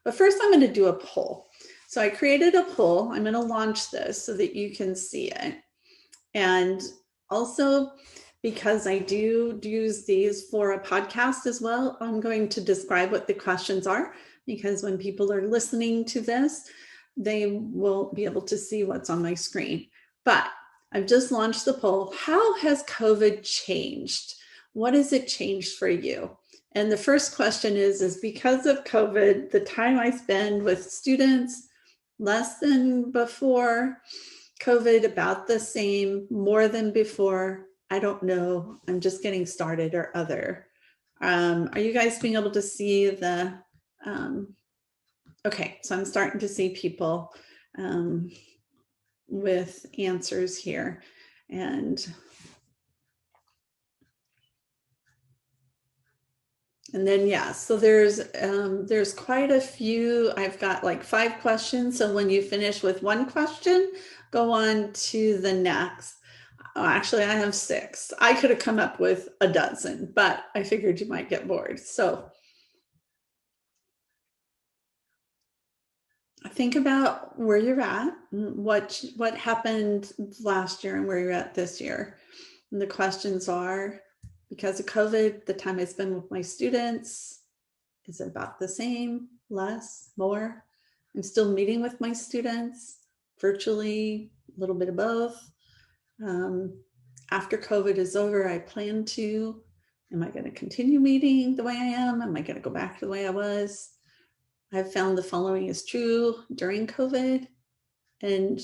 But first I'm going to do a poll. So I created a poll. I'm going to launch this so that you can see it. And also, because I do use these for a podcast as well, I'm going to describe what the questions are, because when people are listening to this, they will be able to see what's on my screen. But I've just launched the poll. How has COVID changed? What has it changed for you? And the first question is because of COVID, the time I spend with students, less than before COVID, about the same, more than before, I don't know, I'm just getting started, or other. Are you guys being able to see the, okay, so I'm starting to see people with answers here. And then, yeah, so there's quite a few. I've got like 5 questions. So when you finish with one question, go on to the next. Oh, actually, I have 6. I could have come up with a dozen, but I figured you might get bored. So think about where you're at, what happened last year and where you're at this year. And the questions are, because of COVID, the time I spend with my students, is it about the same, less, more? I'm still meeting with my students virtually, a little bit of both. After COVID is over, I plan to, am I going to continue meeting the way I am? Am I going to go back to the way I was? I've found the following is true during COVID. And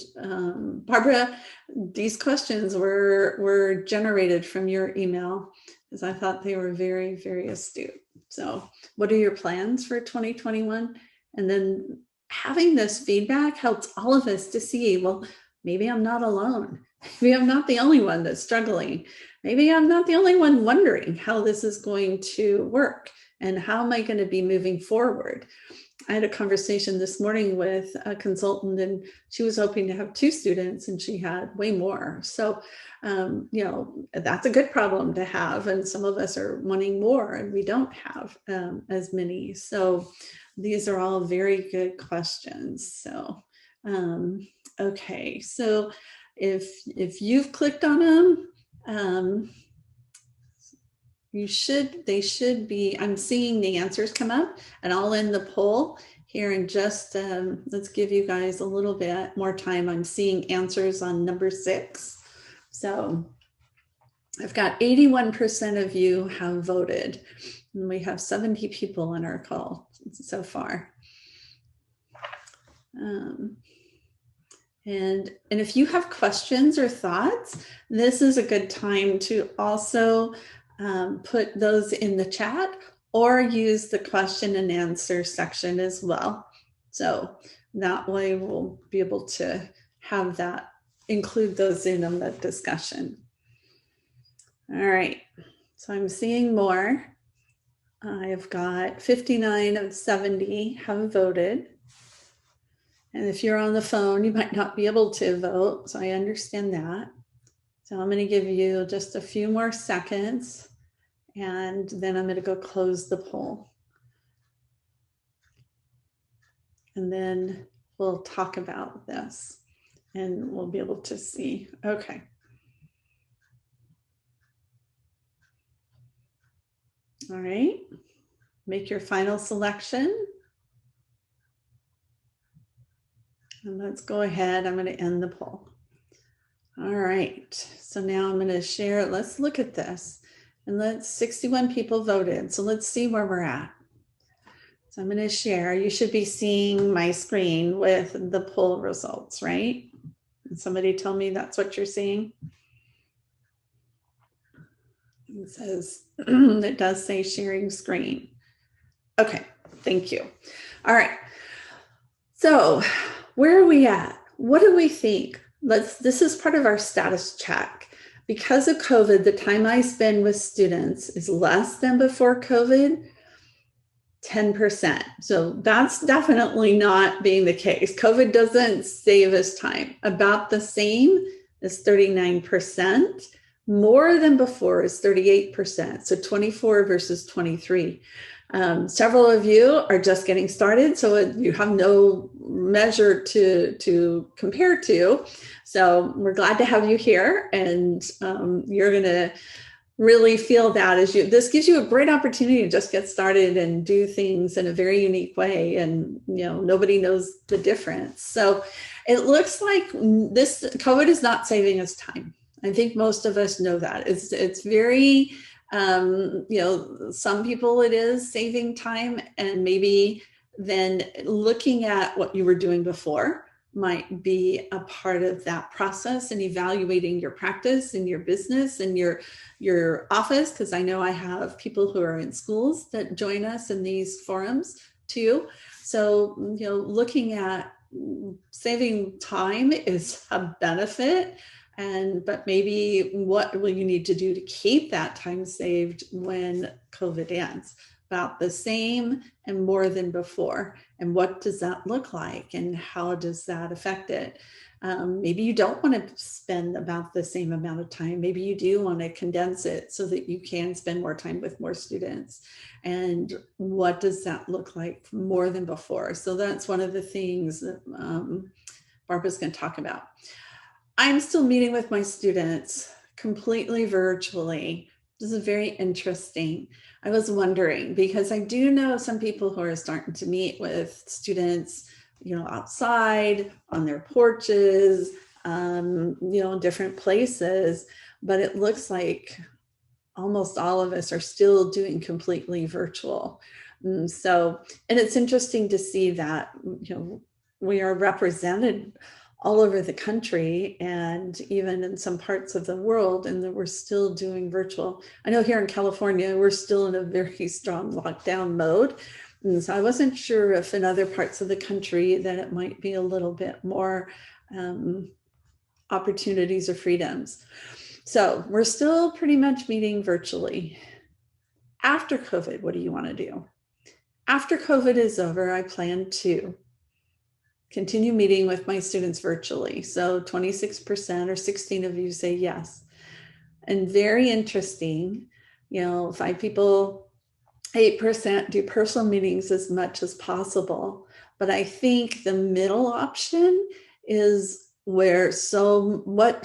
Barbara, these questions were generated from your email, because I thought they were very, very astute. So what are your plans for 2021? And then having this feedback helps all of us to see, well, maybe I'm not alone. Maybe I'm not the only one that's struggling. Maybe I'm not the only one wondering how this is going to work and how am I going to be moving forward. I had a conversation this morning with a consultant, and she was hoping to have 2 students, and she had way more. So, you know, that's a good problem to have. And some of us are wanting more, and we don't have as many. So these are all very good questions. So, okay. So if you've clicked on them, they should be, I'm seeing the answers come up, and I'll end the poll here in just, let's give you guys a little bit more time. I'm seeing answers on number 6. So I've got 81% of you have voted, and we have 70 people on our call so far. And if you have questions or thoughts, this is a good time to also put those in the chat, or use the question and answer section as well. So that way we'll be able to have that, include those in on the discussion. All right, so I'm seeing more. I've got 59 of 70 have voted. And if you're on the phone, you might not be able to vote, so I understand that. So I'm going to give you just a few more seconds, and then I'm going to go close the poll. And then we'll talk about this, and we'll be able to see. Okay. All right. Make your final selection. And let's go ahead. I'm going to end the poll. All right. So now I'm going to share. Let's look at this. And 61 people voted. So let's see where we're at. So I'm going to share. You should be seeing my screen with the poll results, right? And somebody tell me that's what you're seeing. It says, it does say sharing screen. Okay, thank you. All right. So where are we at? What do we think? This is part of our status check. Because of COVID, the time I spend with students is less than before COVID, 10%. So that's definitely not being the case. COVID doesn't save us time. About the same is 39%. More than before is 38%. So 24 versus 23. Several of you are just getting started, so you have no measure to compare to. So we're glad to have you here, and you're going to really feel that this gives you a great opportunity to just get started and do things in a very unique way, and nobody knows the difference. So it looks like this COVID is not saving us time. I think most of us know that. It's very some people it is saving time, and maybe then looking at what you were doing before might be a part of that process, and evaluating your practice and your business and your office, because I know I have people who are in schools that join us in these forums too. So looking at saving time is a benefit, but maybe what will you need to do to keep that time saved when COVID ends? About the same and more than before. And what does that look like, and how does that affect it? Maybe you don't want to spend about the same amount of time. Maybe you do want to condense it so that you can spend more time with more students. And what does that look like more than before? So that's one of the things that Barbara's going to talk about. I'm still meeting with my students completely virtually. This is very interesting. I was wondering, because I do know some people who are starting to meet with students, outside on their porches, different places, but it looks like almost all of us are still doing completely virtual. And it's interesting to see that, we are represented all over the country, and even in some parts of the world, and that we're still doing virtual. I know here in California, we're still in a very strong lockdown mode. And so I wasn't sure if in other parts of the country that it might be a little bit more opportunities or freedoms. So we're still pretty much meeting virtually. After COVID, what do you want to do? After COVID is over, I plan to continue meeting with my students virtually. So 26% or 16 of you say yes. And very interesting, 5 people, 8% do personal meetings as much as possible. But I think the middle option is what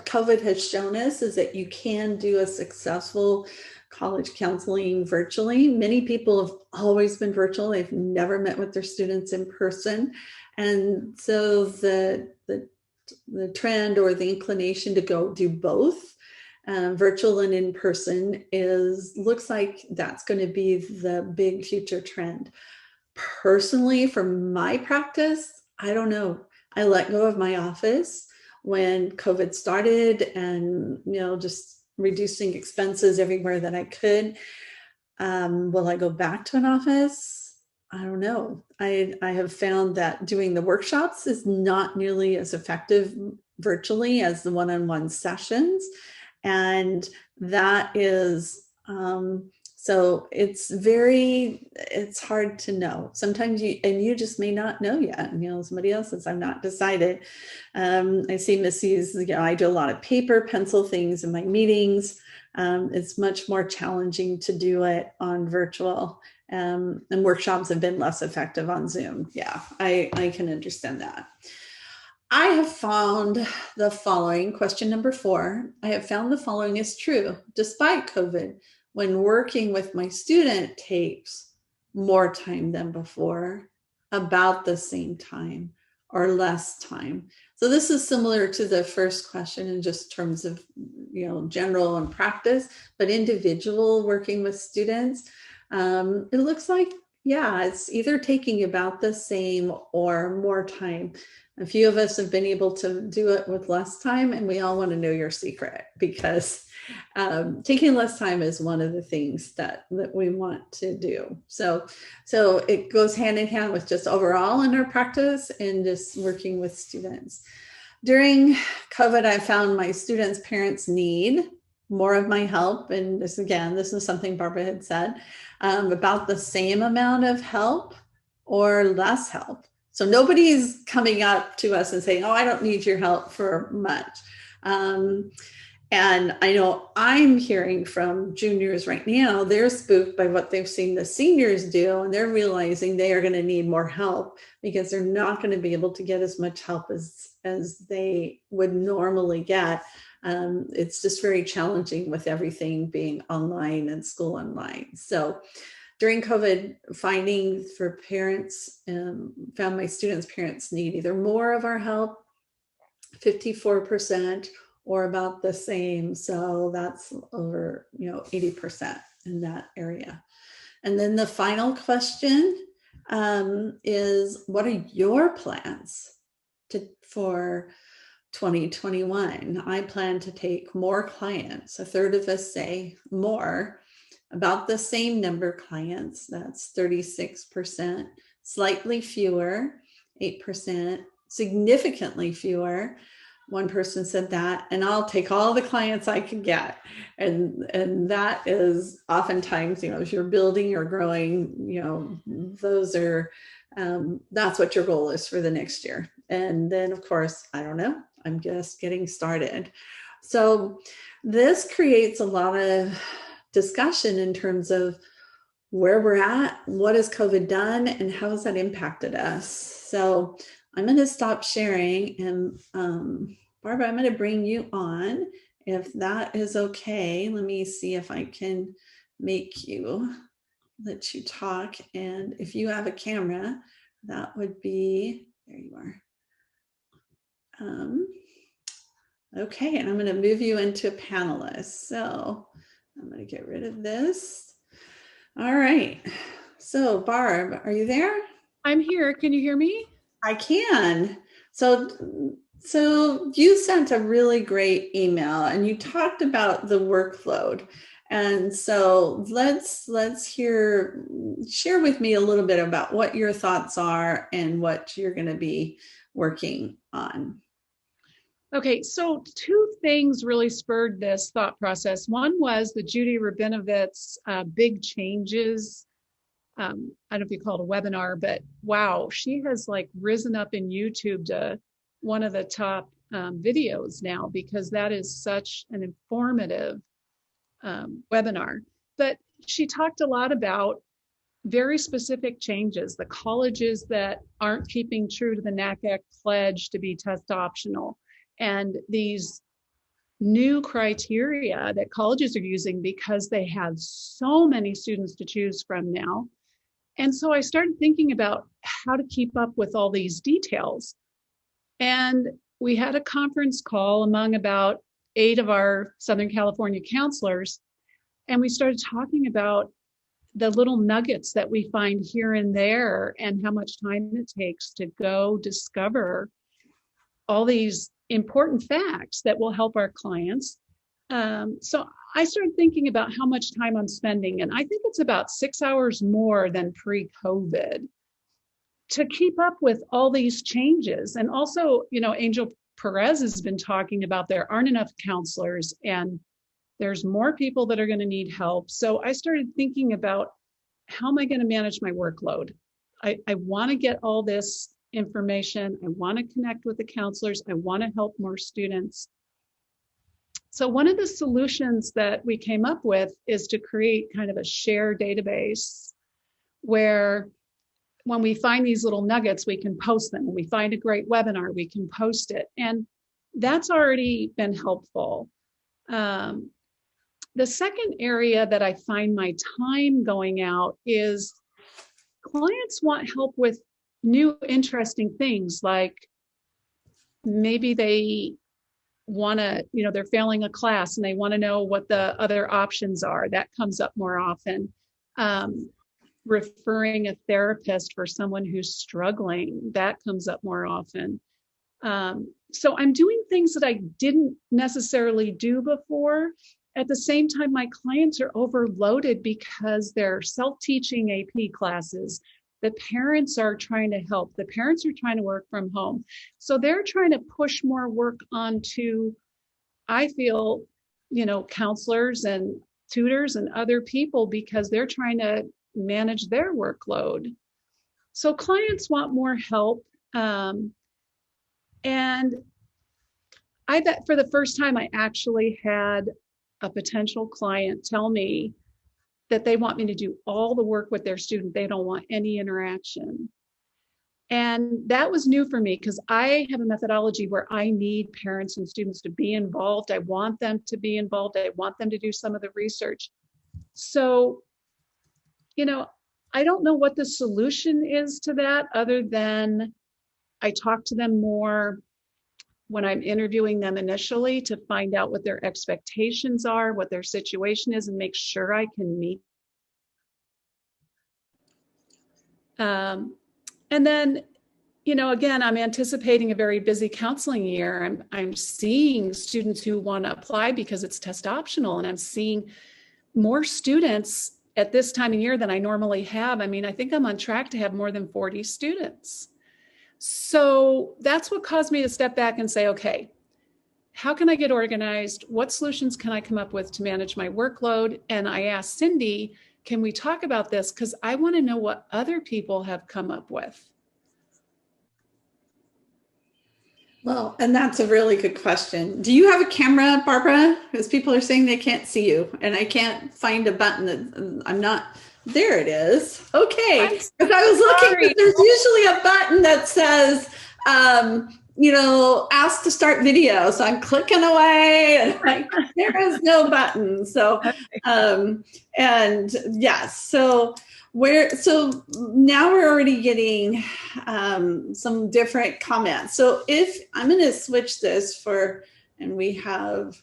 COVID has shown us is that you can do a successful college counseling virtually. Many people have always been virtual. They've never met with their students in person. And so the trend or the inclination to go do both, virtual and in person, looks like that's going to be the big future trend. Personally, for my practice, I don't know. I let go of my office when COVID started, and just reducing expenses everywhere that I could. Will I go back to an office? I don't know. I have found that doing the workshops is not nearly as effective virtually as the one-on-one sessions. And that is, so it's hard to know. Sometimes you just may not know yet. Somebody else says, I'm not decided. I see Missy's, I do a lot of paper, pencil things in my meetings. It's much more challenging to do it on virtual. And workshops have been less effective on Zoom. Yeah, I can understand that. I have found the following, question number 4. I have found the following is true. Despite COVID, when working with my student takes more time than before, about the same time or less time. So this is similar to the first question in just terms of, general and practice, but individual working with students. It looks like, it's either taking about the same or more time. A few of us have been able to do it with less time, and we all want to know your secret, because taking less time is one of the things that we want to do. So it goes hand in hand with just overall in our practice and just working with students. During COVID, I found my students' parents need more of my help. And this is something Barbara had said, about the same amount of help or less help. So nobody's coming up to us and saying, oh, I don't need your help for much. And I know I'm hearing from juniors right now, they're spooked by what they've seen the seniors do, and they're realizing they are going to need more help because they're not going to be able to get as much help as they would normally get. It's just very challenging with everything being online and school online. So during COVID, finding for parents, found my students' parents need either more of our help, 54%, or about the same. So that's over, 80% in that area. And then the final question is, what are your plans for 2021? I plan to take more clients. A third of us say more, about the same number of clients. That's 36%, slightly fewer, 8%, significantly fewer. One person said that, and I'll take all the clients I can get. And that is oftentimes, if you're building or growing, those are, that's what your goal is for the next year. And then of course, I don't know, I'm just getting started. So this creates a lot of discussion in terms of where we're at, what has COVID done, and how has that impacted us. So I'm going to stop sharing, and Barbara, I'm going to bring you on if that is okay. Let me see if I can let you talk. And if you have a camera, that would be, there you are. Okay, and I'm going to move you into a panelist. So I'm going to get rid of this. All right. So Barb, are you there? I'm here. Can you hear me? I can. So you sent a really great email and you talked about the workload. And so let's share with me a little bit about what your thoughts are and what you're going to be working on. Okay, so two things really spurred this thought process. One was the Judy Rabinovitz big changes. I don't know if you call it a webinar, but wow, she has like risen up in YouTube to one of the top videos now, because that is such an informative webinar. But she talked a lot about very specific changes, the colleges that aren't keeping true to the NACAC pledge to be test optional, and these new criteria that colleges are using because they have so many students to choose from now. And so I started thinking about how to keep up with all these details. And we had a conference call among about 8 of our Southern California counselors, and we started talking about the little nuggets that we find here and there and how much time it takes to go discover all these important facts that will help our clients. So I started thinking about how much time I'm spending, and I think it's about 6 hours more than pre-COVID to keep up with all these changes. And also, Angel Perez has been talking about there aren't enough counselors and there's more people that are going to need help. So I started thinking about, how am I going to manage my workload? I want to get all this information. I want to connect with the counselors. I want to help more students. So one of the solutions that we came up with is to create kind of a shared database where when we find these little nuggets, we can post them. When we find a great webinar, we can post it. And that's already been helpful. The second area that I find my time going out is clients want help with new interesting things, like maybe they want to, they're failing a class and they want to know what the other options are. That comes up more often. Referring a therapist for someone who's struggling, that comes up more often. So I'm doing things that I didn't necessarily do before. At the same time, my clients are overloaded because they're self-teaching AP classes. The parents are trying to help. The parents are trying to work from home. So they're trying to push more work onto, I feel, counselors and tutors and other people, because they're trying to manage their workload. So clients want more help. And I bet for the first time, I actually had a potential client tell me that they want me to do all the work with their student. They don't want any interaction. And that was new for me because I have a methodology where I need parents and students to be involved. I want them to be involved. I want them to do some of the research. So, I don't know what the solution is to that other than I talk to them more when I'm interviewing them initially to find out what their expectations are, what their situation is, and make sure I can meet. And then, again, I'm anticipating a very busy counseling year. I'm seeing students who want to apply because it's test optional, and I'm seeing more students at this time of year than I normally have. I mean, I think I'm on track to have more than 40 students. So that's what caused me to step back and say, okay, how can I get organized? What solutions can I come up with to manage my workload? And I asked Cyndy, can we talk about this? Because I want to know what other people have come up with. Well, and that's a really good question. Do you have a camera, Barbara? Because people are saying they can't see you, and I can't find a button that I'm not. There it is. Okay. Because I was looking, there's usually a button that says, ask to start video. So I'm clicking away, and there is no button. So, and yes, so now we're already getting some different comments. So if I'm going to switch this and we have,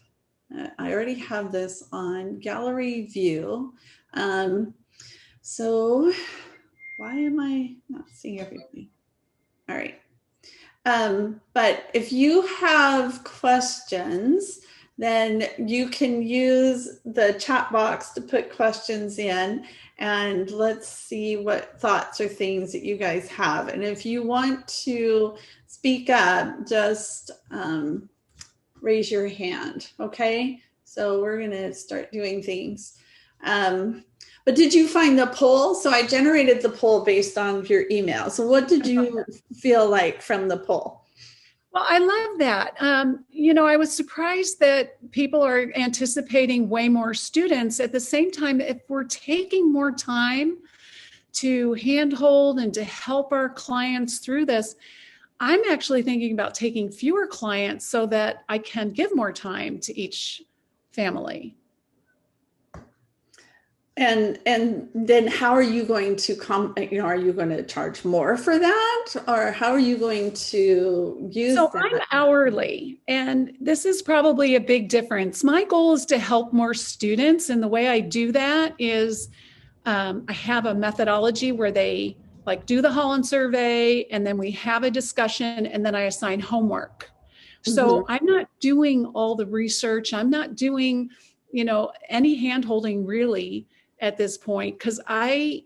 I already have this on gallery view. So why am I not seeing everything? All right. But if you have questions, then you can use the chat box to put questions in, and let's see what thoughts or things that you guys have. And if you want to speak up, just raise your hand. Okay. So we're going to start doing things. But did you find the poll? So I generated the poll based on your email. So what did you feel like from the poll? Well, I love that. I was surprised that people are anticipating way more students. At the same time, if we're taking more time to handhold and to help our clients through this, I'm actually thinking about taking fewer clients so that I can give more time to each family. And then how are you going to are you going to charge more for that, or how are you going to use that? So I'm hourly, and this is probably a big difference. My goal is to help more students, and the way I do that is I have a methodology where they do the Holland survey, and then we have a discussion, and then I assign homework. So I'm not doing all the research. I'm not doing, any hand-holding really at this point, because I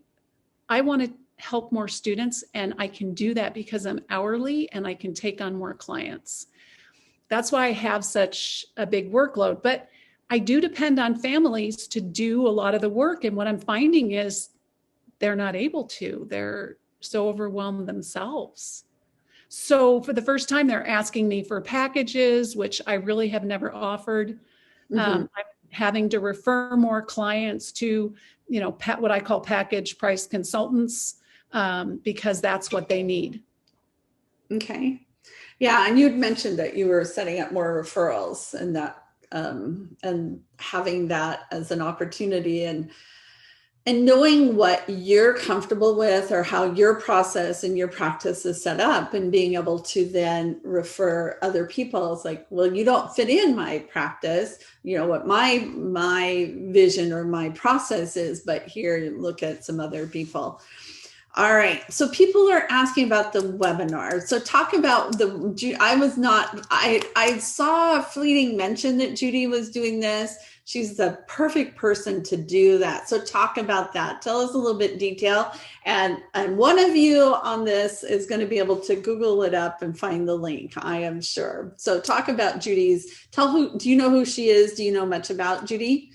want to help more students, and I can do that because I'm hourly and I can take on more clients. That's why I have such a big workload. But I do depend on families to do a lot of the work. And what I'm finding is they're not able to. They're so overwhelmed themselves. So for the first time, they're asking me for packages, which I really have never offered. I'm having to refer more clients to, what I call package price consultants, because that's what they need. Okay. Yeah. And you'd mentioned that you were setting up more referrals and that, and having that as an opportunity, and knowing what you're comfortable with or how your process and your practice is set up, and being able to then refer other people. It's like, well, you don't fit in my practice, what my vision or my process is, but here, look at some other people. All right. So people are asking about the webinar. So talk about I saw a fleeting mention that Judy was doing this. She's the perfect person to do that. So talk about that. Tell us a little bit detail. And one of you on this is going to be able to Google it up and find the link, I am sure. So talk about Judy's, do you know who she is? Do you know much about Judy?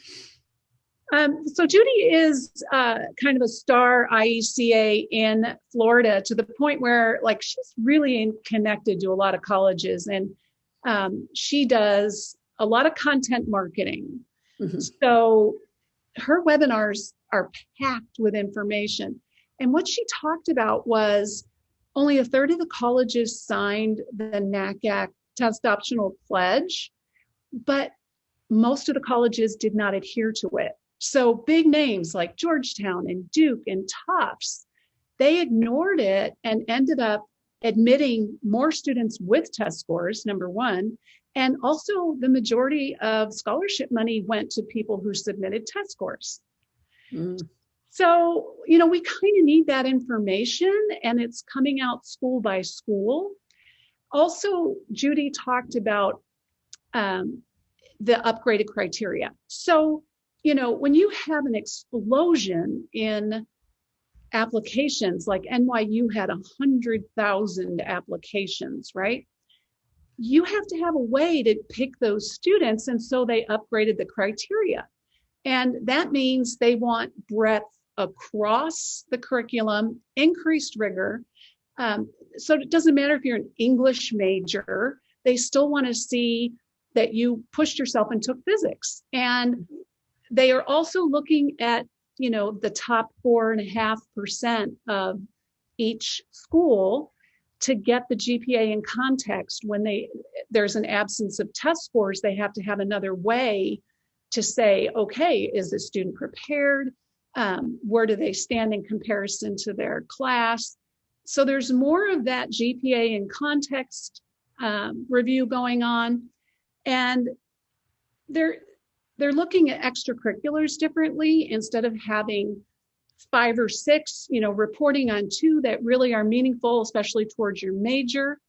So Judy is kind of a star IECA in Florida, to the point where she's really connected to a lot of colleges. And She does a lot of content marketing. Mhm. So her webinars are packed with information. And what she talked about was only a third of the colleges signed the NACAC test optional pledge, but most of the colleges did not adhere to it. So big names like Georgetown and Duke and Tufts, they ignored it and ended up admitting more students with test scores, number one. And also the majority of scholarship money went to people who submitted test scores. Mm. So, you know, we kind of need that information, and it's coming out school by school. Also, Judy talked about the upgraded criteria. So, you know, when you have an explosion in applications, like NYU had 100,000 applications, right? You have to have a way to pick those students. And so they upgraded the criteria. And that means they want breadth across the curriculum, increased rigor. So it doesn't matter if you're an English major, they still want to see that you pushed yourself and took physics. And they are also looking at, you know, the top 4.5% of each school to get the GPA in context. When there's an absence of test scores, they have to have another way to say, okay, is the student prepared? Where do they stand in comparison to their class? So there's more of that GPA in context review going on. And they're looking at extracurriculars differently. Instead of having 5 or 6, you know, reporting on 2 that really are meaningful, especially towards your major.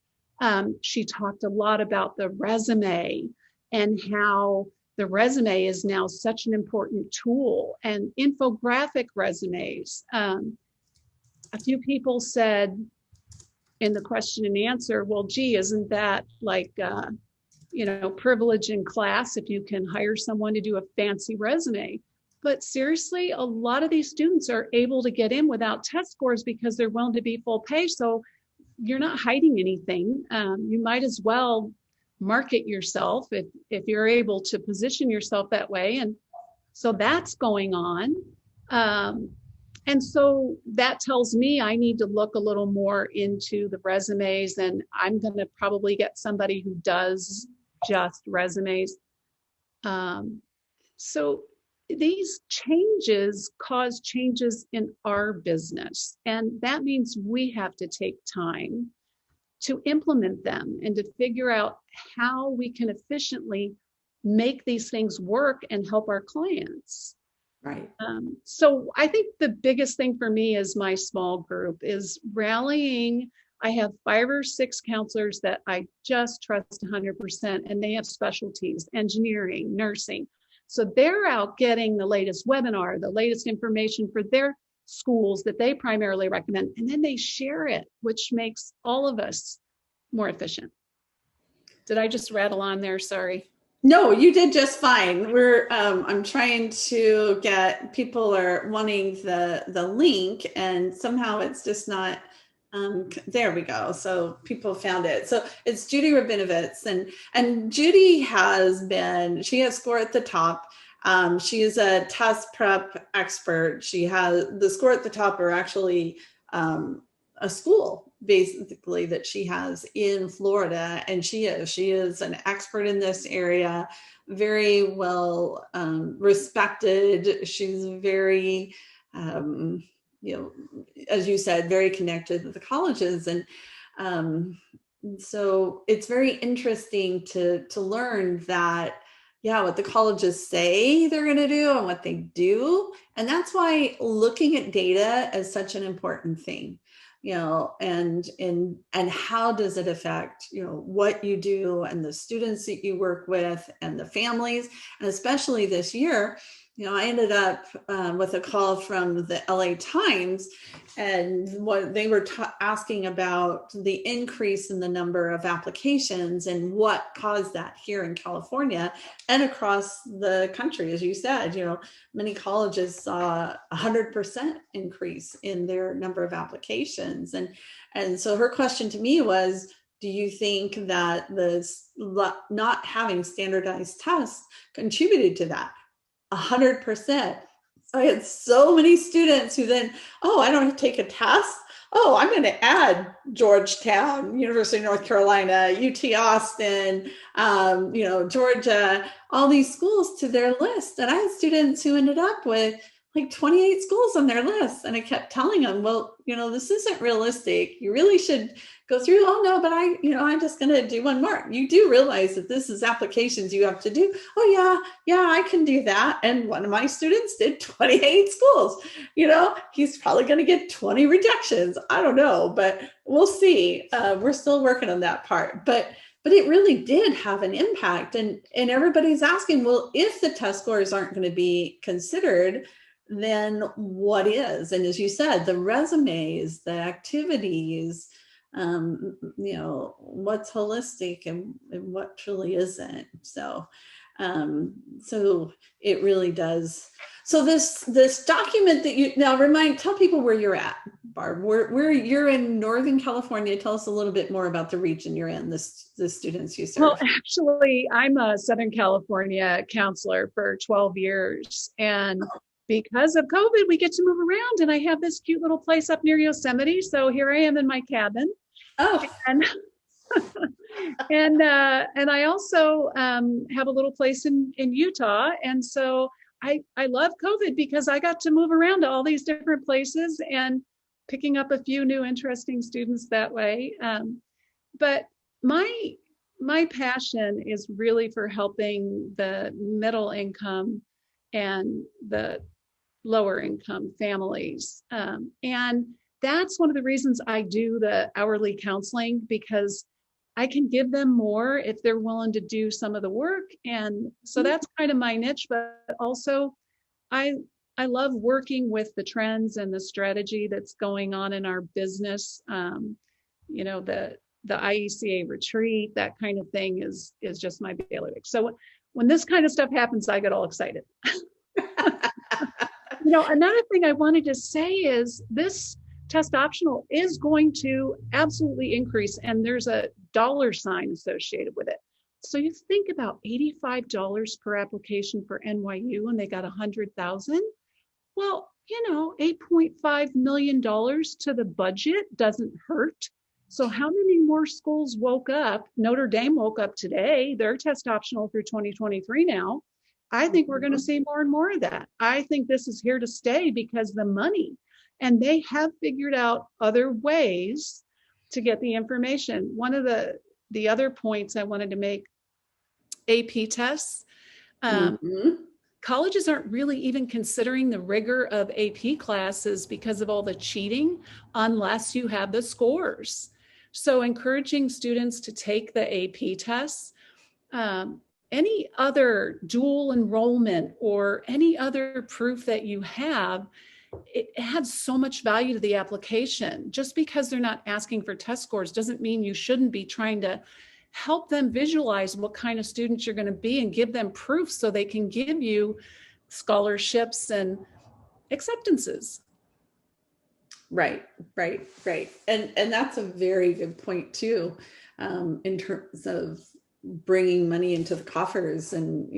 She talked a lot about the resume and how the resume is now such an important tool, and infographic resumes. A few people said in the question and answer, well, gee, isn't that like, you know, privilege in class if you can hire someone to do a fancy resume? But seriously, a lot of these students are able to get in without test scores because they're willing to be full pay. So you're not hiding anything. You might as well market yourself if you're able to position yourself that way. And so that's going on. And so that tells me I need to look a little more into the resumes, and I'm going to probably get somebody who does just resumes. So these changes cause changes in our business, and that means we have to take time to implement them and to figure out how we can efficiently make these things work and help our clients. Right. So I think the biggest thing for me is my small group is rallying. I have 5 or 6 counselors that I just trust 100%, and they have specialties, engineering, nursing. So they're out getting the latest webinar, the latest information for their schools that they primarily recommend, and then they share it, which makes all of us more efficient. Did I just rattle on there? Sorry. No, you did just fine. I'm trying to get, people are wanting the link, and somehow it's just not, there we go. So people found it. So it's Judy Rabinovitz, and Judy she has score at the top. She is a test prep expert. She has the score at the top are actually, a school basically that she has in Florida, and she is an expert in this area, very well respected. She's very, you know, as you said, very connected with the colleges, and so it's very interesting to learn that, yeah, what the colleges say they're going to do and what they do. And that's why looking at data is such an important thing, you know, and how does it affect, you know, what you do and the students that you work with and the families. And especially this year, you know, I ended up with a call from the LA Times, and what they were asking about the increase in the number of applications and what caused that here in California and across the country. As you said, you know, many colleges saw 100% increase in their number of applications. And so her question to me was, do you think that not having standardized tests contributed to that? 100%. I had so many students who then, oh, I don't have to take a test. Oh, I'm going to add Georgetown, University of North Carolina, UT Austin, Georgia, all these schools to their list. And I had students who ended up with like 28 schools on their list. And I kept telling them, well, this isn't realistic. You really should go through. Oh no, but I'm just going to do one more. You do realize that this is applications you have to do. Oh yeah, I can do that. And one of my students did 28 schools. He's probably going to get 20 rejections. I don't know, but we'll see. We're still working on that part, but it really did have an impact. And everybody's asking, well, if the test scores aren't going to be considered, then what is? And as you said, the resumes, the activities, what's holistic and what truly isn't. So it really does. So this document that you now tell people where you're at, Barb. Where you're in Northern California. Tell us a little bit more about the region you're in, the students you serve. Well, actually, I'm a Southern California counselor for 12 years. And because of COVID, we get to move around, and I have this cute little place up near Yosemite. So here I am in my cabin. Oh, and and I also have a little place in Utah. And so I love COVID because I got to move around to all these different places and picking up a few new interesting students that way. But my passion is really for helping the middle income and the lower income families. And that's one of the reasons I do the hourly counseling, because I can give them more if they're willing to do some of the work. And so that's kind of my niche, but also I love working with the trends and the strategy that's going on in our business. The IECA retreat, that kind of thing is just my bailiwick. So when this kind of stuff happens, I get all excited. Another thing I wanted to say is this test optional is going to absolutely increase, and there's a dollar sign associated with it. So you think about $85 per application for NYU, and they got 100,000. Well, $8.5 million to the budget doesn't hurt. So how many more schools woke up? Notre Dame woke up today. They're test optional through 2023 now. I think we're going to see more and more of that. I think this is here to stay because the money, and they have figured out other ways to get the information. One of the other points I wanted to make, AP tests. Colleges aren't really even considering the rigor of AP classes because of all the cheating, unless you have the scores. So encouraging students to take the AP tests. Any other dual enrollment or any other proof that you have, it adds so much value to the application. Just because they're not asking for test scores doesn't mean you shouldn't be trying to help them visualize what kind of students you're going to be and give them proof so they can give you scholarships and acceptances. Right. And that's a very good point too, in terms of bringing money into the coffers and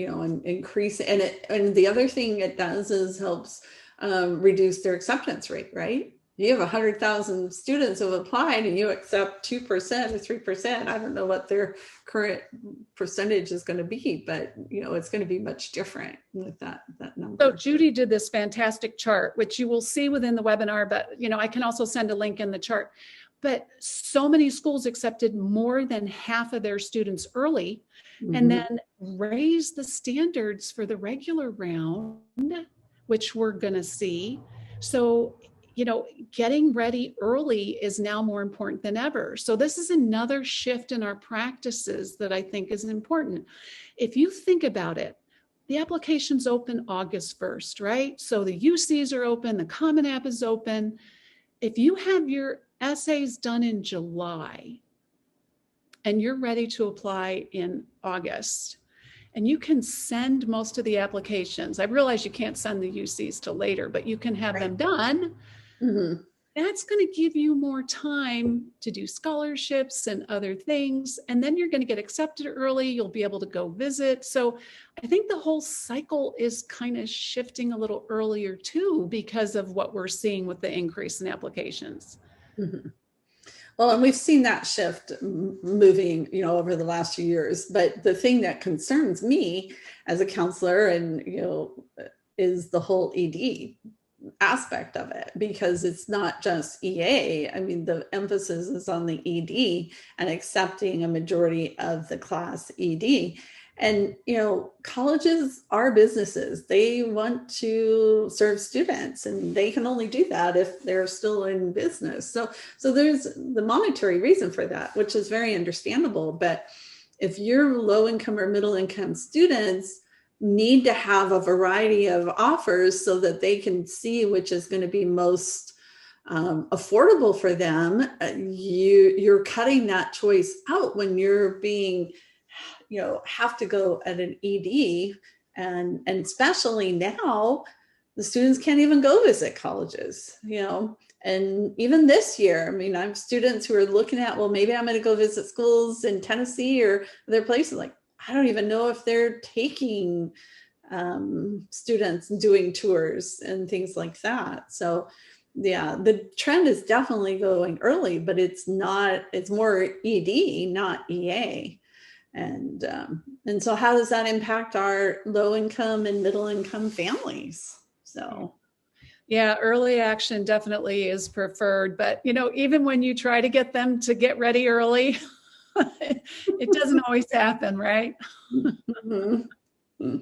increase. And the other thing it does is helps reduce their acceptance rate, right? You have 100,000 students who have applied and you accept 2% or 3%. I don't know what their current percentage is going to be, but it's going to be much different with that number. So Judy did this fantastic chart, which you will see within the webinar, but I can also send a link in the chart. But so many schools accepted more than half of their students early, and then raised the standards for the regular round, which we're going to see. So getting ready early is now more important than ever. So this is another shift in our practices that I think is important. If you think about it, the applications open August 1st, right? So the UCs are open, the Common App is open. If you have your essays done in July and you're ready to apply in August, and you can send most of the applications. I realize you can't send the UCs till later, but you can have them done. that's going to give you more time to do scholarships and other things. And then you're going to get accepted early. You'll be able to go visit. So I think the whole cycle is kind of shifting a little earlier too, because of what we're seeing with the increase in applications. Well, and we've seen that shift moving, over the last few years. But the thing that concerns me as a counselor and, is the whole ED aspect of it, because it's not just EA. I mean, the emphasis is on the ED and accepting a majority of the class ED. And, colleges are businesses. They want to serve students, and they can only do that if they're still in business. So there's the monetary reason for that, which is very understandable. But if you're low income or middle income students need to have a variety of offers so that they can see which is going to be most affordable for them, you're cutting that choice out when you're being have to go at an ED, and especially now the students can't even go visit colleges, and even this year, I mean, I have students who are looking at, well, maybe I'm going to go visit schools in Tennessee or other places. Like, I don't even know if they're taking students doing tours and things like that. So yeah, the trend is definitely going early, but it's more ED, not EA. And so how does that impact our low income and middle income families? So yeah, early action definitely is preferred, but even when you try to get them to get ready early, it doesn't always happen, right? Mm-hmm.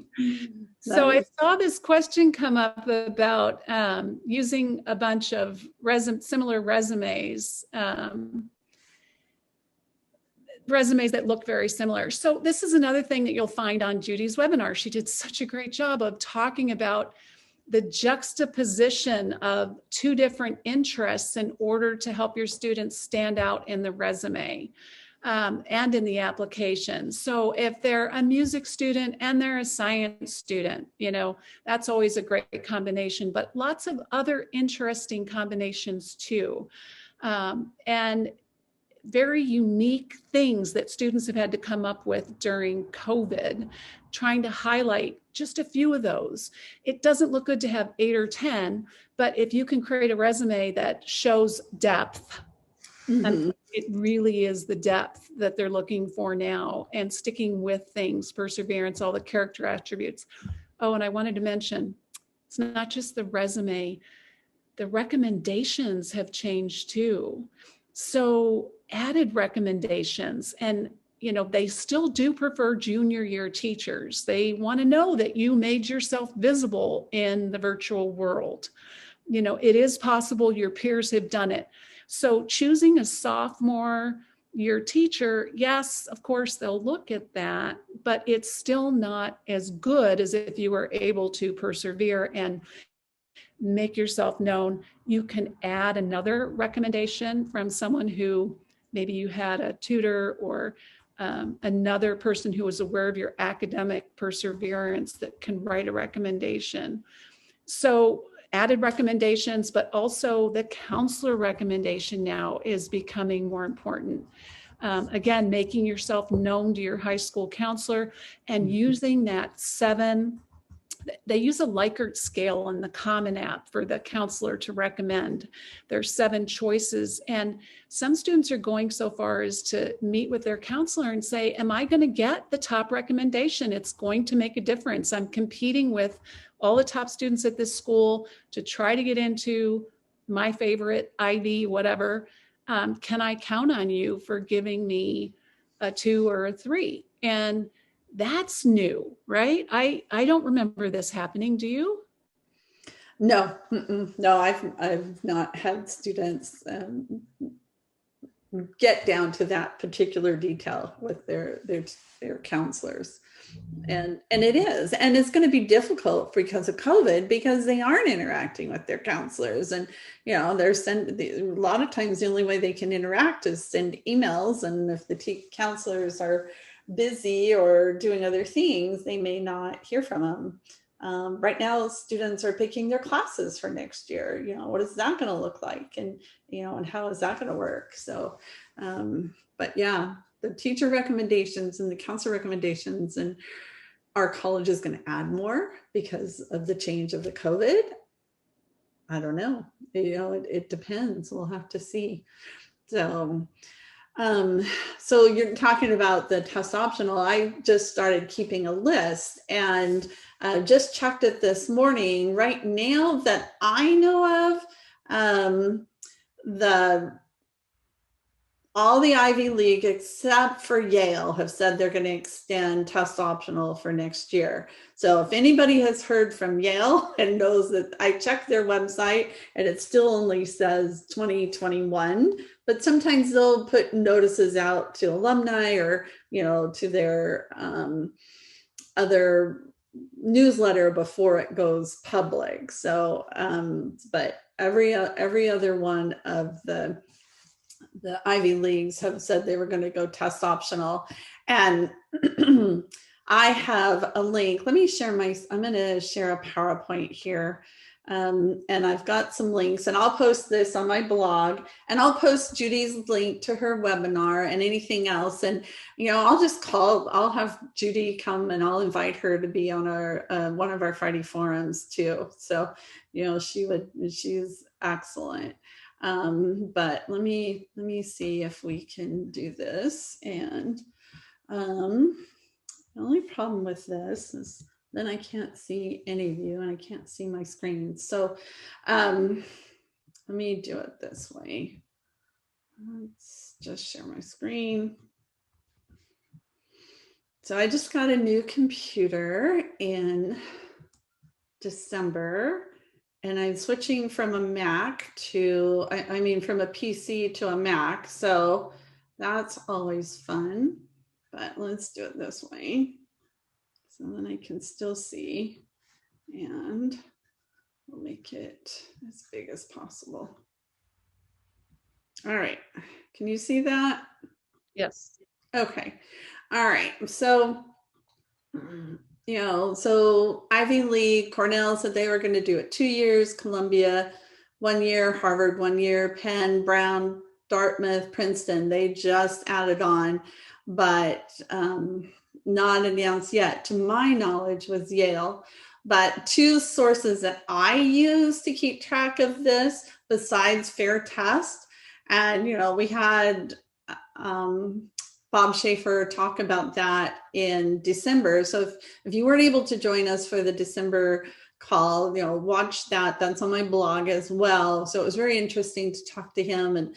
So I saw this question come up about using a bunch of similar resumes, resumes that look very similar. So this is another thing that you'll find on Judy's webinar. She did such a great job of talking about the juxtaposition of two different interests in order to help your students stand out in the resume and in the application. So if they're a music student and they're a science student, that's always a great combination, but lots of other interesting combinations too. And very unique things that students have had to come up with during COVID, trying to highlight just a few of those. It doesn't look good to have 8 or 10, but if you can create a resume that shows depth, and it really is the depth that they're looking for now, and sticking with things, perseverance, all the character attributes. Oh, and I wanted to mention, it's not just the resume, the recommendations have changed too. So added recommendations, and they still do prefer junior year teachers. They want to know that you made yourself visible in the virtual world. It is possible, your peers have done it. So choosing a sophomore year teacher, yes, of course they'll look at that, but it's still not as good as if you were able to persevere and make yourself known. You can add another recommendation from someone who maybe you had a tutor or another person who was aware of your academic perseverance that can write a recommendation. So added recommendations, but also the counselor recommendation now is becoming more important. Again, making yourself known to your high school counselor and using that 7. They use a Likert scale in the Common App for the counselor to recommend. There's 7 choices. And some students are going so far as to meet with their counselor and say, am I going to get the top recommendation? It's going to make a difference. I'm competing with all the top students at this school to try to get into my favorite Ivy, whatever. Can I count on you for giving me a 2 or a 3? And that's new, right? I don't remember this happening. Do you? No, no, I've not had students get down to that particular detail with their counselors. And it's going to be difficult because of COVID, because they aren't interacting with their counselors, and a lot of times the only way they can interact is send emails, and if the counselors are busy or doing other things, they may not hear from them. Right now, students are picking their classes for next year. What is that going to look like? And, and how is that going to work? So, but yeah, the teacher recommendations and the counselor recommendations, and our college is going to add more because of the change of the COVID. I don't know. It depends. We'll have to see. So, so you're talking about the test optional. I just started keeping a list and just checked it this morning. Right now that I know of, all the Ivy League except for Yale have said they're going to extend test optional for next year. So if anybody has heard from Yale and knows that, I checked their website and it still only says 2021, but sometimes they'll put notices out to alumni or, to their other newsletter before it goes public. So, but every other one of the Ivy Leagues have said they were going to go test optional. And I have a link. Let me share I'm going to share a PowerPoint here. And I've got some links, and I'll post this on my blog, and I'll post Judy's link to her webinar and anything else. And, I'll have Judy come, and I'll invite her to be on our, one of our Friday forums too. So, she's excellent. But let me see if we can do this. And the only problem with this is then I can't see any of you and I can't see my screen. So let me do it this way. Let's just share my screen. So I just got a new computer in December. And I'm switching from a Mac to, from a PC to a Mac. So that's always fun, but let's do it this way. So then I can still see, and we'll make it as big as possible. All right, can you see that? Yes. Okay, all right, so so Ivy League, Cornell said they were going to do it 2 years, Columbia 1 year, Harvard 1 year, Penn, Brown, Dartmouth, Princeton, they just added on, but not announced yet. To my knowledge was Yale. But two sources that I use to keep track of this, besides Fair Test, and we had Bob Schaefer talk about that in December. So if you weren't able to join us for the December call, watch that. That's on my blog as well. So it was very interesting to talk to him and,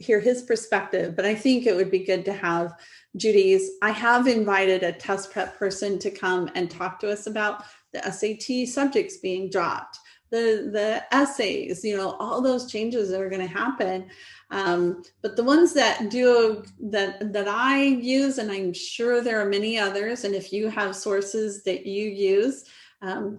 hear his perspective. But I think it would be good to have Judy's. I have invited a test prep person to come and talk to us about the SAT subjects being dropped, the essays, all those changes that are going to happen. But the ones that I use, and I'm sure there are many others, and if you have sources that you use,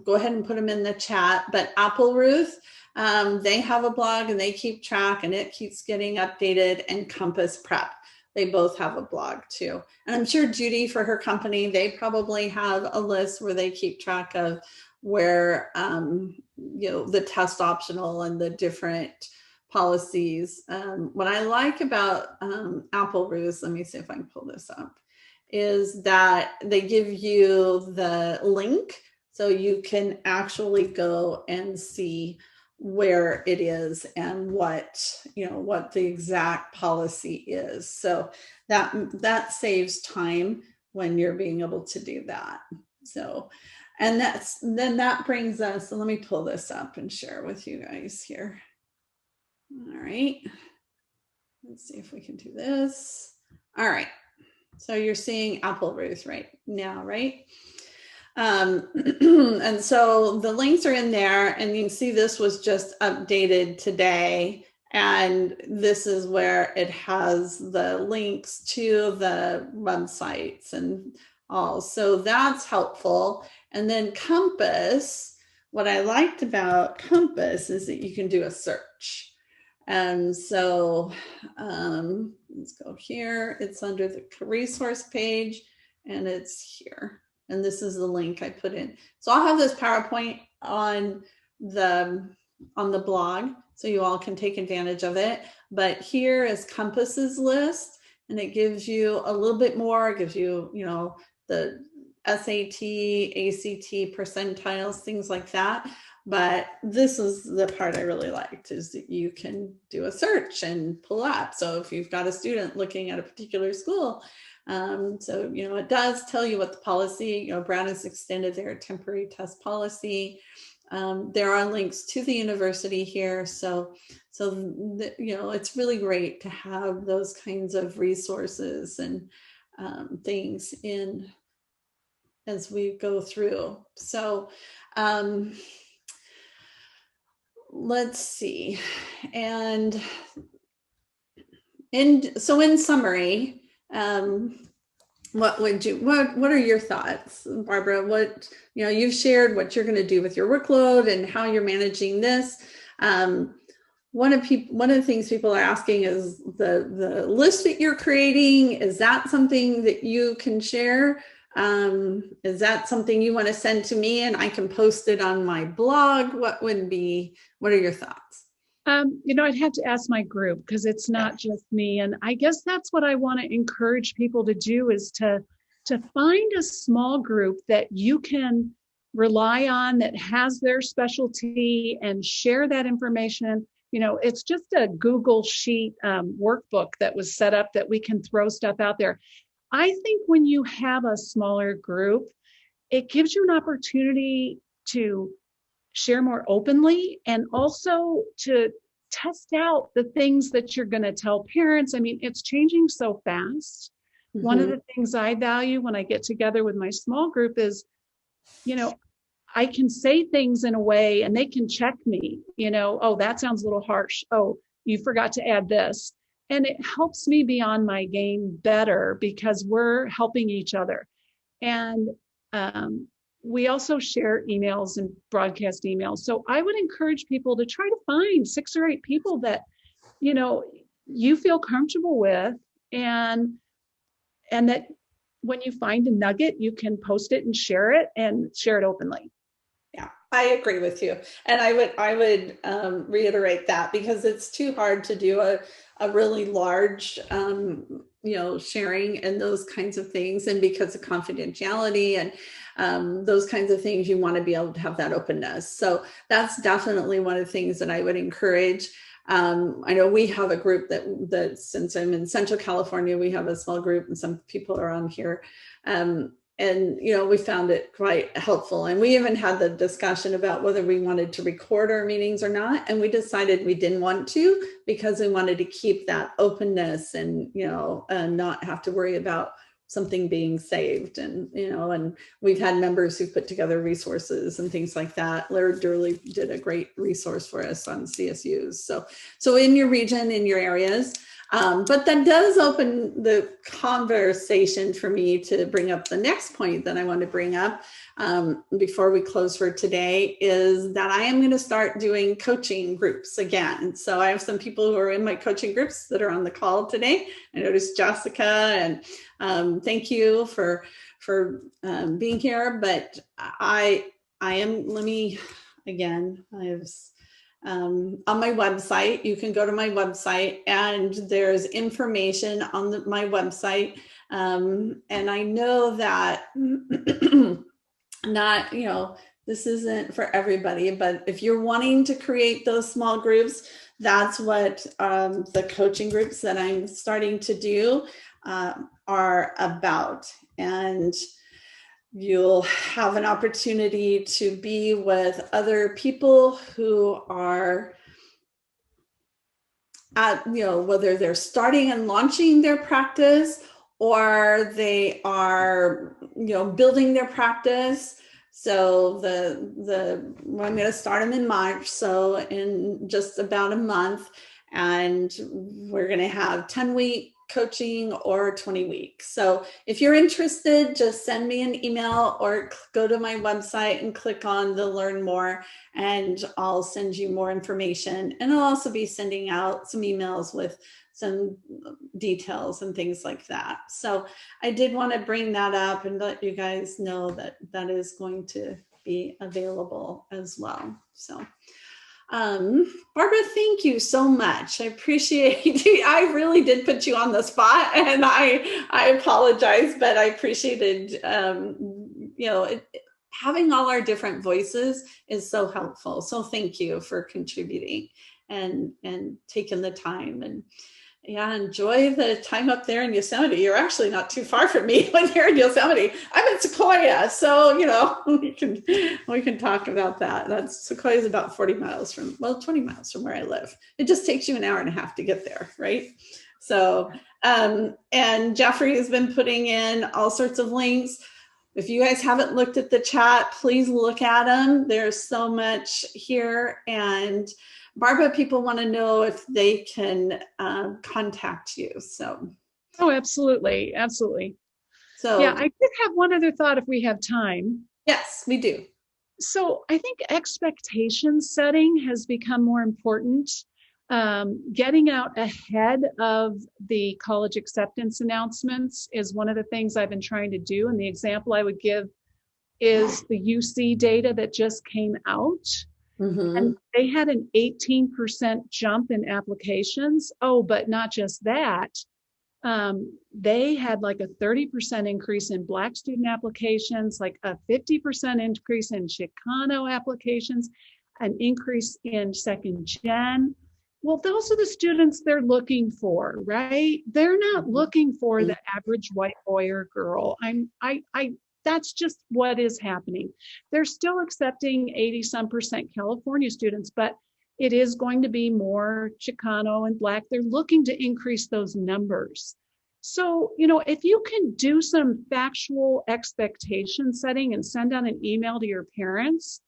go ahead and put them in the chat. But Apple Ruth, they have a blog and they keep track, and it keeps getting updated, and Compass Prep, they both have a blog too. And I'm sure Judy, for her company, they probably have a list where they keep track of where, the test optional and the different policies. What I like about Apple Ruth, let me see if I can pull this up, is that they give you the link so you can actually go and see where it is and what the exact policy is. So that saves time when you're being able to do that. So, and then that brings us, so let me pull this up and share with you guys here. All right, let's see if we can do this. All right, so you're seeing Apple Ruth right now, right? And so the links are in there, and you can see this was just updated today. And this is where it has the links to the websites and all. So that's helpful. And then Compass, what I liked about Compass is that you can do a search. And so let's go here. It's under the resource page, and it's here. And this is the link I put in. So I'll have this PowerPoint on the blog so you all can take advantage of it. But here is Compass's list, and it gives you a little bit more. It gives you, the SAT, ACT percentiles, things like that. But this is the part I really liked, is that you can do a search and pull up. So if you've got a student looking at a particular school, so, it does tell you what the policy, Brown has extended their temporary test policy. There are links to the university here. So it's really great to have those kinds of resources and things in as we go through. So let's see. And in summary, what are your thoughts, Barbara? What, you've shared what you're going to do with your workload and how you're managing this. One of the things people are asking is the list that you're creating. Is that something that you can share? Is that something you want to send to me and I can post it on my blog? What are your thoughts? I'd have to ask my group, because it's not just me. And I guess that's what I want to encourage people to do, is to find a small group that you can rely on, that has their specialty, and share that information. It's just a Google Sheet workbook that was set up that we can throw stuff out there. I think when you have a smaller group, it gives you an opportunity to share more openly, and also to test out the things that you're going to tell parents. I mean, it's changing so fast. Mm-hmm. One of the things I value when I get together with my small group is, I can say things in a way and they can check me, oh, that sounds a little harsh. Oh, you forgot to add this. And it helps me be on my game better, because we're helping each other. And we also share emails and broadcast emails. So I would encourage people to try to find 6 or 8 people that, you feel comfortable with, and that when you find a nugget, you can post it and share it openly. Yeah, I agree with you. And I would reiterate that, because it's too hard to do a really large, sharing and those kinds of things. And because of confidentiality and those kinds of things, you want to be able to have that openness. So that's definitely one of the things that I would encourage. I know we have a group that since I'm in Central California, we have a small group, and some people are on here. And, we found it quite helpful. And we even had the discussion about whether we wanted to record our meetings or not. And we decided we didn't want to, because we wanted to keep that openness and, and not have to worry about something being saved. And, and we've had members who put together resources and things like that. Laird Durley did a great resource for us on CSUs. So in your region, in your areas, but that does open the conversation for me to bring up the next point that I want to bring up before we close for today, is that I am going to start doing coaching groups again. So I have some people who are in my coaching groups that are on the call today. I noticed Jessica, and thank you for being here. But I am, let me, again, I have on my website. You can go to my website, and there's information on my website. And I know that not, this isn't for everybody, but if you're wanting to create those small groups, that's what the coaching groups that I'm starting to do are about. And you'll have an opportunity to be with other people who are whether they're starting and launching their practice, or they are, building their practice. So I'm going to start them in March. So in just about a month, and we're going to have 10-week coaching or 20 weeks. So if you're interested, just send me an email or go to my website and click on the learn more, and I'll send you more information. And I'll also be sending out some emails with some details and things like that. So I did want to bring that up and let you guys know that that is going to be available as well. So Barbara, thank you so much. I appreciate you. I really did put you on the spot, and I apologize, but I appreciated, having all our different voices is so helpful. So thank you for contributing and taking the time. And yeah, enjoy the time up there in Yosemite. You're actually not too far from me when you're in Yosemite. I'm in Sequoia, so we can talk about that. Sequoia is about 20 miles from where I live. It just takes you an hour and a half to get there, right? So, and Jeffrey has been putting in all sorts of links. If you guys haven't looked at the chat, please look at them. There's so much here. And Barbara, people want to know if they can contact you. So. Oh, absolutely. Absolutely. So yeah, I did have one other thought if we have time. Yes, we do. So I think expectation setting has become more important. Getting out ahead of the college acceptance announcements is one of the things I've been trying to do. And the example I would give is the UC data that just came out. Mm-hmm. And they had an 18% jump in applications. Oh, but not just that. They had like a 30% increase in Black student applications, like a 50% increase in Chicano applications, an increase in second gen. Well, those are the students they're looking for, right? They're not looking for the average white boy or girl. That's just what is happening. They're still accepting 80-some% California students, but it is going to be more Chicano and Black. They're looking to increase those numbers. So, if you can do some factual expectation setting and send out an email to your parents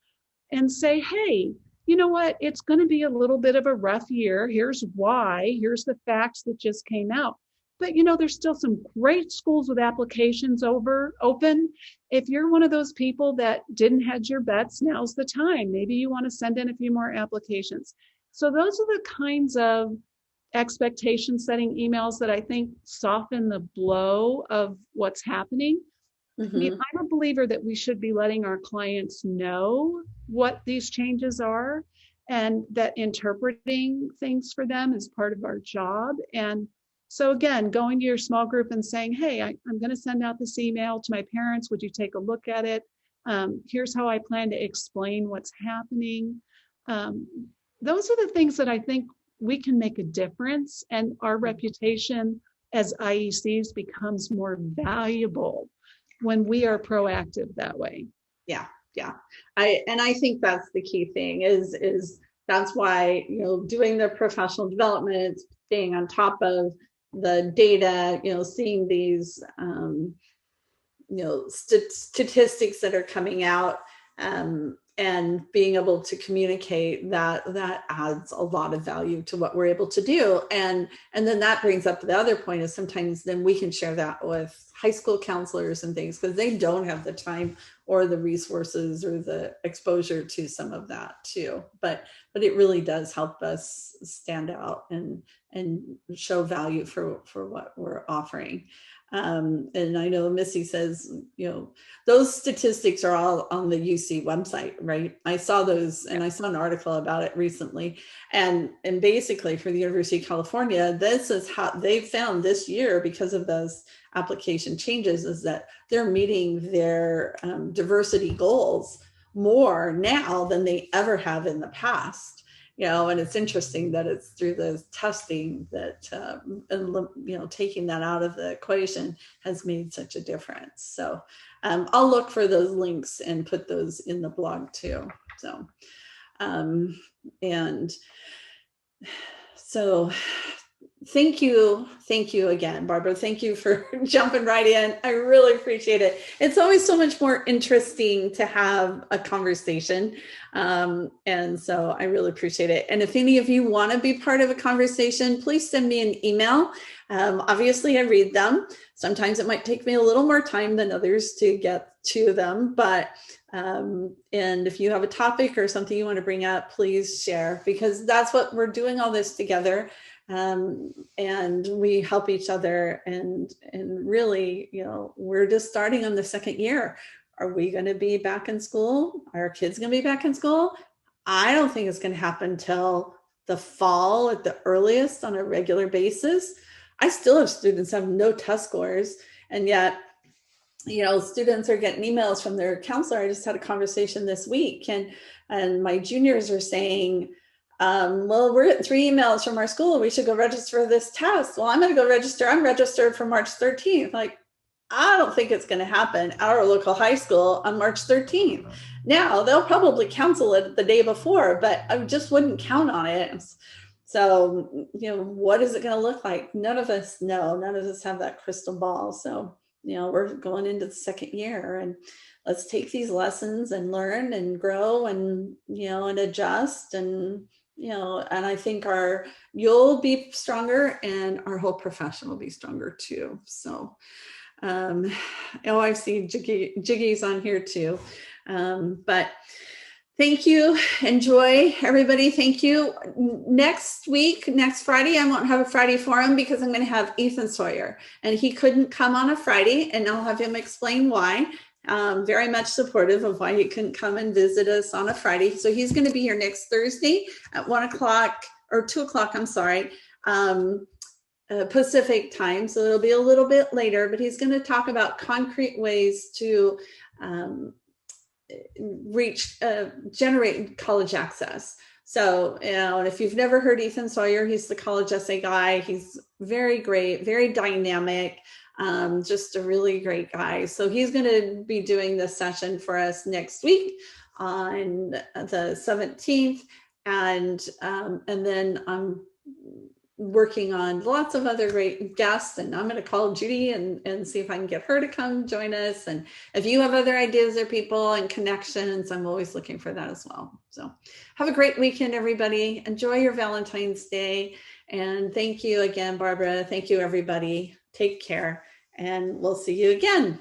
and say, hey, you know what, it's going to be a little bit of a rough year. Here's why. Here's the facts that just came out. But, there's still some great schools with applications open. If you're one of those people that didn't hedge your bets, now's the time. Maybe you want to send in a few more applications. So those are the kinds of expectation setting emails that I think soften the blow of what's happening. Mm-hmm. I mean, I'm a believer that we should be letting our clients know what these changes are, and that interpreting things for them is part of our job. And so again, going to your small group and saying, hey, I'm going to send out this email to my parents. Would you take a look at it? Here's how I plan to explain what's happening. Those are the things that I think we can make a difference, and our reputation as IECs becomes more valuable when we are proactive that way. Yeah. I think that's the key thing is that's why, doing the professional development, staying on top of the data, seeing these, statistics that are coming out, and being able to communicate that adds a lot of value to what we're able to do. And then that brings up the other point is sometimes then we can share that with high school counselors and things, because they don't have the time or the resources or the exposure to some of that too. But it really does help us stand out and show value for what we're offering. And I know Missy says, those statistics are all on the UC website, right? I saw those, and I saw an article about it recently. And basically for the University of California, this is how they found this year, because of those application changes, is that they're meeting their diversity goals more now than they ever have in the past. And it's interesting that it's through the testing that, taking that out of the equation has made such a difference. So I'll look for those links and put those in the blog too. So, Thank you. Thank you again, Barbara. Thank you for jumping right in. I really appreciate it. It's always so much more interesting to have a conversation. And so I really appreciate it. And if any of you want to be part of a conversation, please send me an email. Obviously, I read them. Sometimes it might take me a little more time than others to get to them, but and if you have a topic or something you want to bring up, please share, because that's what we're doing all this together. And we help each other, and really, we're just starting on the second year. Are we going to be back in school? Are our kids going to be back in school? I don't think it's going to happen till the fall at the earliest on a regular basis. I still have students have no test scores, and yet students are getting emails from their counselor. I just had a conversation this week, and my juniors are saying, well, we're getting 3 emails from our school. We should go register for this test. Well, I'm going to go register. I'm registered for March 13th. Like, I don't think it's going to happen at our local high school on March 13th. Now, they'll probably cancel it the day before, but I just wouldn't count on it. So, what is it going to look like? None of us know. None of us have that crystal ball. So, we're going into the second year, and let's take these lessons and learn and grow and, and adjust. And I think you'll be stronger, and our whole profession will be stronger too. So, I see Jiggy's on here too. But thank you. Enjoy, everybody. Thank you. Next Friday, I won't have a Friday forum because I'm going to have Ethan Sawyer, and he couldn't come on a Friday, and I'll have him explain why. Very much supportive of why he couldn't come and visit us on a Friday. So he's going to be here next Thursday at 1:00 or 2:00. I'm sorry. Pacific time. So it'll be a little bit later, but he's going to talk about concrete ways to generate college access. So, and if you've never heard Ethan Sawyer, he's the college essay guy. He's very great, very dynamic, just a really great guy. So he's going to be doing this session for us next week on the 17th. And then I'm working on lots of other great guests, and I'm going to call Judy and see if I can get her to come join us. And if you have other ideas or people and connections, I'm always looking for that as well. So have a great weekend, everybody. Enjoy your Valentine's Day. And thank you again, Barbara. Thank you, everybody. Take care, and we'll see you again.